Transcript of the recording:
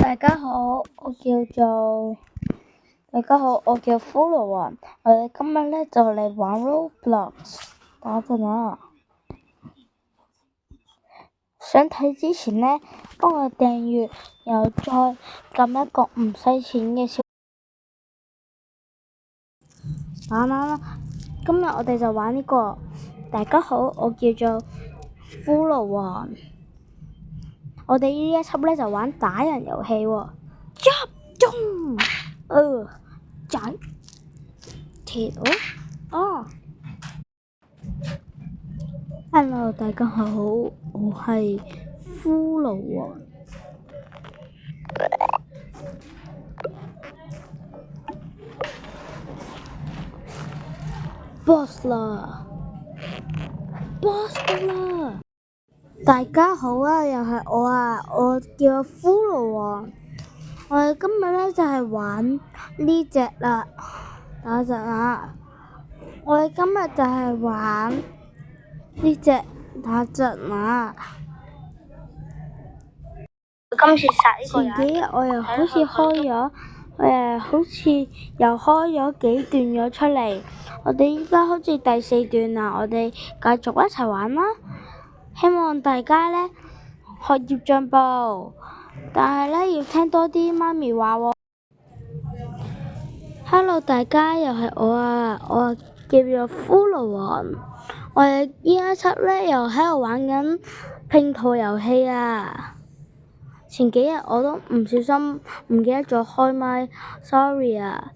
大家好，我叫骷髏雲。我哋今日咧就嚟玩 Roblox。等陣啊！想睇之前咧，幫我訂閱，然後再撳一個唔使錢嘅小。今日我哋就玩呢個。大家好，我叫做骷髏雲。我哋呢一輯咧就玩打人遊戲喎。仔鐵哦！Hello， 大家好，我係骷髏雲。boss 啦！大家好啊，又係我啊，我叫骷髏雲。我哋今日咧就係玩呢隻啦。等陣啊！我哋今日就係玩呢隻。等陣啊！今次殺呢個人。前幾日我又好似又開咗幾段咗出嚟。我哋依家好似第4段啦，我哋繼續一齊玩啦。希望大家咧學業進步，但係咧要聽多啲媽咪話喎。Hello， 大家又係我啊，我叫做骷髏雲。我哋呢一輯咧又喺度玩緊拼圖遊戲啊。前幾日我都唔小心唔記得咗開麥，sorry 啊。